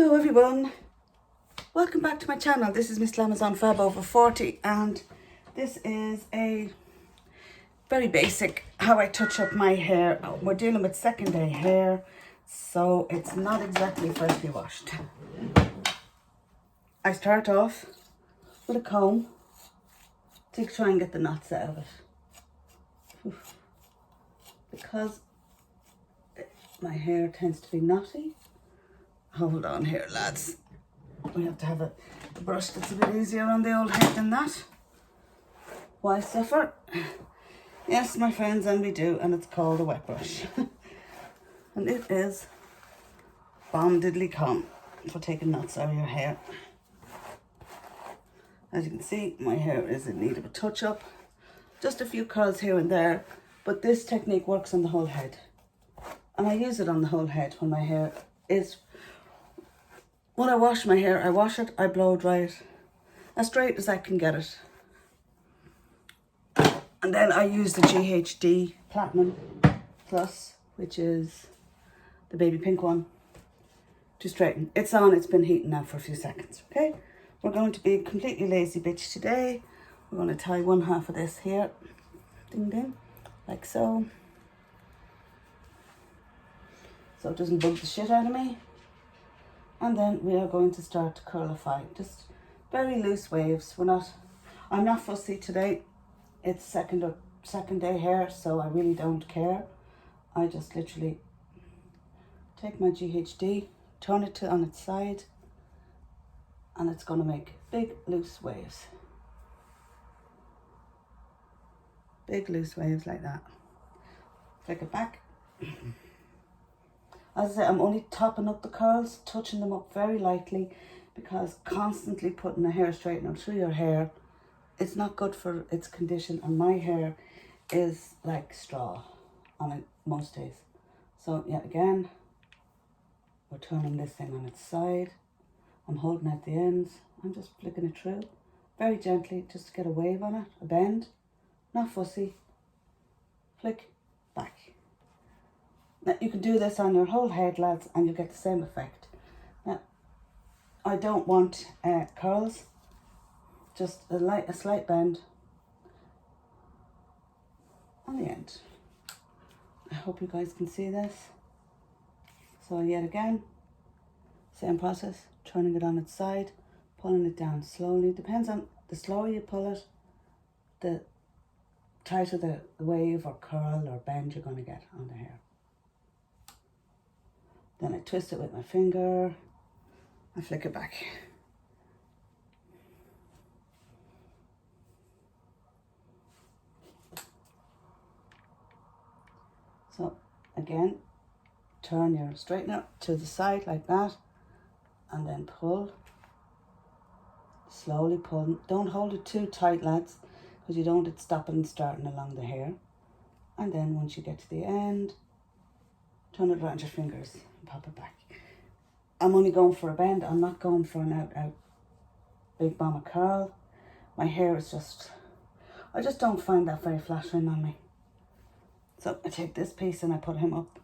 Hello everyone, welcome back to my channel. This is Miss Glamazon Fab over 40 and this is a very basic how I touch up my hair. We're dealing with second day hair, so it's not exactly freshly washed. I start off with a comb to try and get the knots out of it. Because my hair tends to be knotty. Hold on here, lads. We have to have a brush that's a bit easier on the old head than that. Why suffer? Yes, my friends, and we do, and it's called a wet brush. And it is bomb diddly comb for taking knots out of your hair. As you can see, my hair is in need of a touch-up. Just a few curls here and there, but this technique works on the whole head. And I use it on the whole head when my hair is... When I wash my hair, I wash it, I blow dry it as straight as I can get it. And then I use the GHD Platinum Plus, which is the baby pink one, to straighten. It's on, it's been heating now for a few seconds, okay? We're going to be a completely lazy bitch today. We're going to tie one half of this here, ding ding, like so. So it doesn't bug the shit out of me. And then we are going to start to curlify, just very loose waves. I'm not fussy today. It's second day hair, so I really don't care. I just literally take my GHD, turn it on its side, and it's going to make big loose waves. Big loose waves like that. Flick it back. As I say, I'm only topping up the curls, touching them up very lightly, because constantly putting a hair straightener through your hair, it's not good for its condition, and my hair is like straw on it most days. So yet again, we're turning this thing on its side. I'm holding at the ends. I'm just flicking it through very gently, just to get a wave on it, a bend. Not fussy. Flick back. Now, you can do this on your whole head, lads, and you get the same effect. Now, I don't want curls, just a slight bend on the end. I hope you guys can see this. So yet again, same process, turning it on its side, pulling it down slowly. Depends on the slower you pull it, the tighter the wave or curl or bend you're going to get on the hair. Then I twist it with my finger and flick it back. So again, turn your straightener to the side like that and then pull. Slowly pull. Don't hold it too tight, lads, because you don't want it stopping and starting along the hair. And then once you get to the end, turn it around your fingers and pop it back. I'm only going for a bend. I'm not going for an out big bomb of curl. My hair is just, I just don't find that very flattering on me. So I take this piece and I put him up.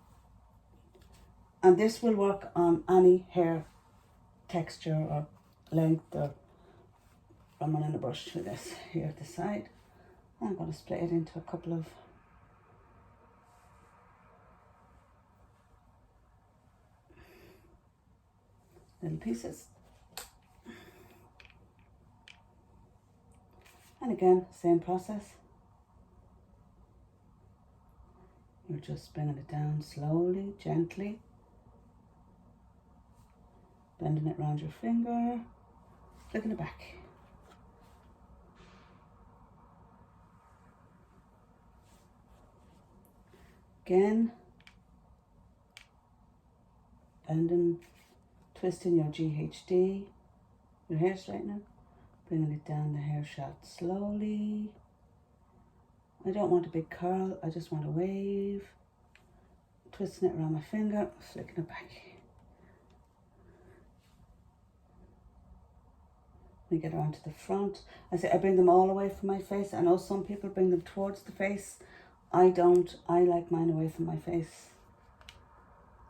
And this will work on any hair texture or length. Or I'm running a brush through this here at the side. I'm going to split it into a couple of little pieces. And again, same process. You're just bringing it down slowly, gently. Bending it around your finger, flicking it back. Again, bending, twisting your GHD, your hair straightener, bringing it down the hair shaft slowly. I don't want a big curl, I just want a wave. Twisting it around my finger, flicking it back. We get around to the front. I bring them all away from my face. I know some people bring them towards the face. I don't. I like mine away from my face.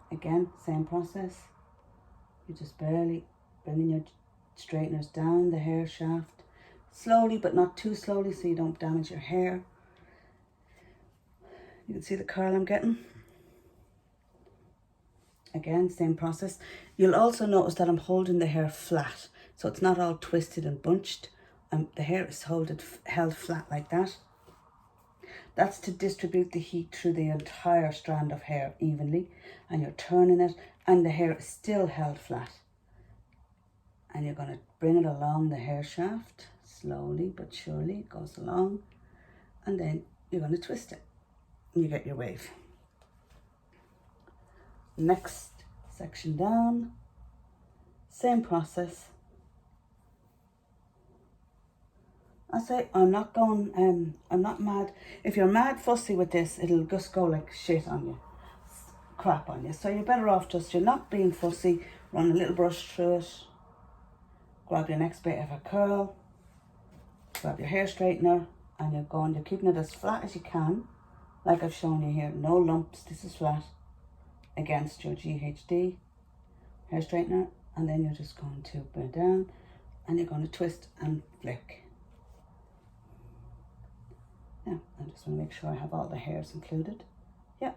Again, same process. You're just barely bringing your straighteners down the hair shaft, slowly but not too slowly so you don't damage your hair. You can see the curl I'm getting. Again, same process. You'll also notice that I'm holding the hair flat, so it's not all twisted and bunched. The hair is held flat like that. That's to distribute the heat through the entire strand of hair evenly, and you're turning it and the hair is still held flat. And you're going to bring it along the hair shaft, slowly but surely it goes along, and then you're going to twist it and you get your wave. Next section down, same process. I say I'm not mad. If you're mad fussy with this, it'll just go like shit on you, crap on you. So you're better off just, you're not being fussy, run a little brush through it, grab your next bit of a curl, grab your hair straightener, and you're keeping it as flat as you can, like I've shown you here, no lumps, this is flat, against your GHD hair straightener, and then you're just going to bring it down, and you're going to twist and flick. Now, I just want to make sure I have all the hairs included. Yeah.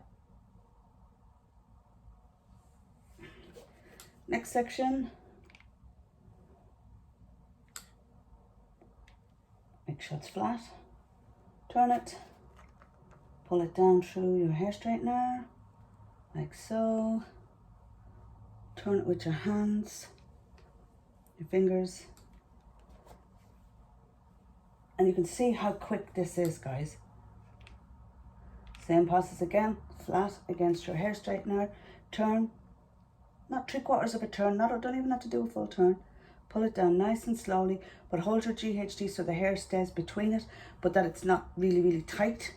Next section. Make sure it's flat. Turn it. Pull it down through your hair straightener, like so. Turn it with your hands, your fingers. And you can see how quick this is, guys. Same process again, flat against your hair straightener, turn, not 3/4 of a turn, don't even have to do a full turn. Pull it down nice and slowly, but hold your GHD so the hair stays between it, but that it's not really, really tight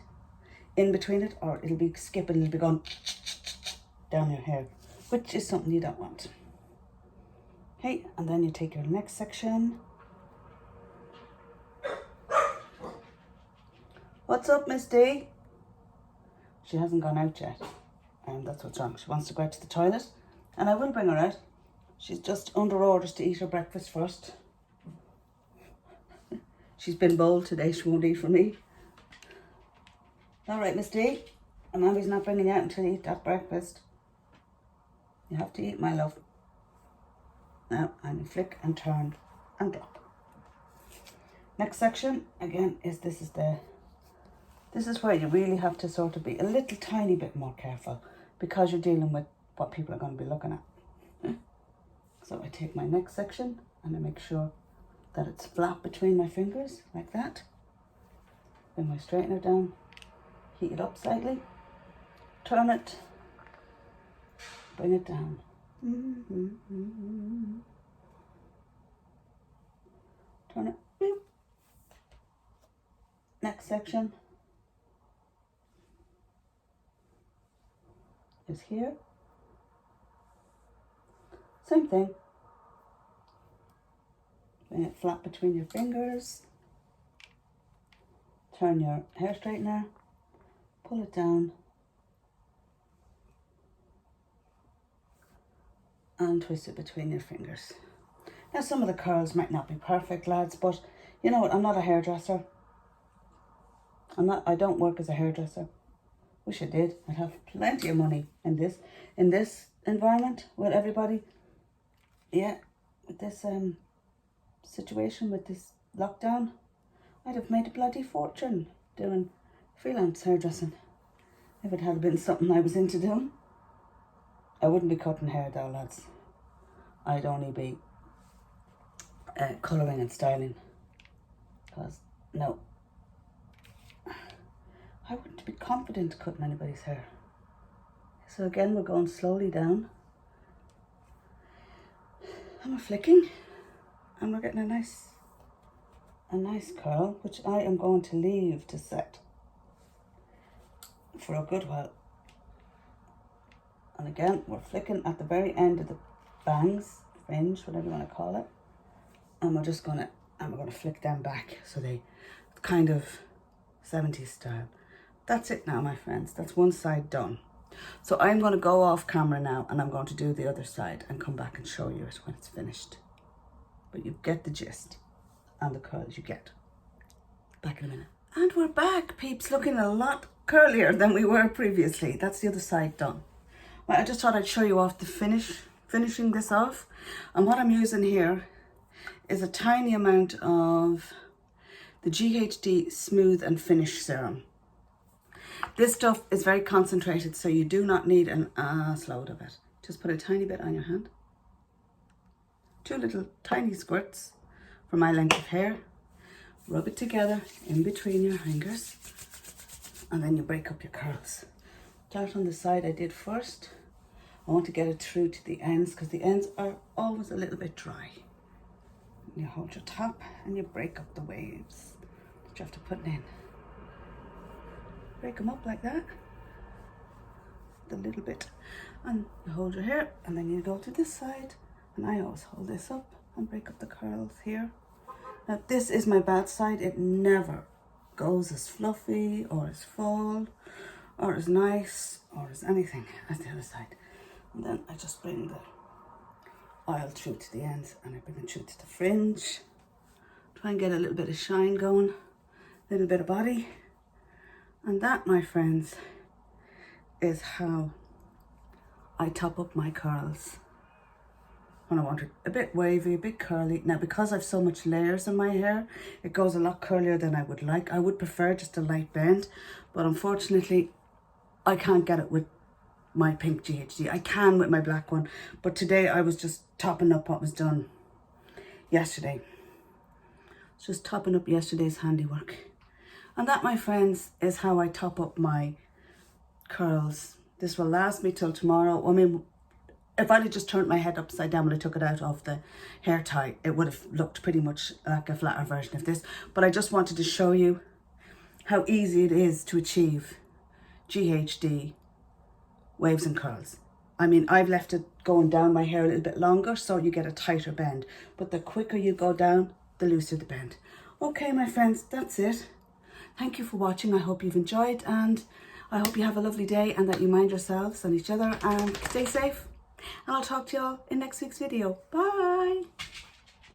in between it, or it'll be skipping, it'll be going down your hair, which is something you don't want. Okay, and then you take your next section. What's up, Miss D? She hasn't gone out yet, and that's what's wrong. She wants to go out to the toilet, and I will bring her out. She's just under orders to eat her breakfast first. She's been bold today, she won't eat for me. All right, Miss D, and Mommy's not bringing you out until you eat that breakfast. You have to eat, my love. Now, and you flick and turn and drop. Next section, again, this is where you really have to sort of be a little tiny bit more careful, because you're dealing with what people are going to be looking at. So I take my next section and I make sure that it's flat between my fingers, like that. Bring my straightener down, heat it up slightly, turn it, bring it down. Turn it. Next section is here. Same thing. Bring it flat between your fingers. Turn your hair straightener. Pull it down. And twist it between your fingers. Now, some of the curls might not be perfect, lads, but you know what? I'm not a hairdresser. I don't work as a hairdresser. Wish I did. I'd have plenty of money in this environment with everybody. Yeah, with this situation, with this lockdown, I'd have made a bloody fortune doing freelance hairdressing if it had been something I was into doing. I wouldn't be cutting hair though, lads. I'd only be colouring and styling, because no, I wouldn't be confident cutting anybody's hair. So again, we're going slowly down and we're flicking, and we're getting a nice curl, which I am going to leave to set for a good while. And again, we're flicking at the very end of the bangs, fringe, whatever you want to call it, and we're gonna flick them back so they kind of 70s style. That's it now, my friends. That's one side done. So I'm going to go off camera now and I'm going to do the other side and come back and show you it when it's finished. But you get the gist and the curls you get. Back in a minute. And we're back, peeps, looking a lot curlier than we were previously. That's the other side done. Well, I just thought I'd show you off the finishing this off. And what I'm using here is a tiny amount of the GHD Smooth and Finish Serum. This stuff is very concentrated, so you do not need an ass load of it. Just put a tiny bit on your hand. 2 little tiny squirts for my length of hair. Rub it together in between your fingers, and then you break up your curls. Start on the side I did first. I want to get it through to the ends because the ends are always a little bit dry. You hold your top and you break up the waves that you have to put in. Break them up like that, a little bit, and you hold your hair, and then you go to this side, and I always hold this up and break up the curls here. Now this is my bad side. It never goes as fluffy or as full or as nice or as anything as the other side. And then I just bring the oil through to the ends, and I bring it through to the fringe. Try and get a little bit of shine going, a little bit of body. And that, my friends, is how I top up my curls when I want it a bit wavy, a bit curly. Now, because I've so much layers in my hair, it goes a lot curlier than I would like. I would prefer just a light bend, but unfortunately, I can't get it with my pink GHD. I can with my black one, but today I was just topping up what was done yesterday. Just topping up yesterday's handiwork. And that, my friends, is how I top up my curls. This will last me till tomorrow. I mean, if I'd have just turned my head upside down when I took it out of the hair tie, it would have looked pretty much like a flatter version of this. But I just wanted to show you how easy it is to achieve GHD waves and curls. I mean, I've left it going down my hair a little bit longer so you get a tighter bend. But the quicker you go down, the looser the bend. Okay, my friends, that's it. Thank you for watching. I hope you've enjoyed, and I hope you have a lovely day and that you mind yourselves and each other and stay safe. And I'll talk to you all in next week's video. Bye.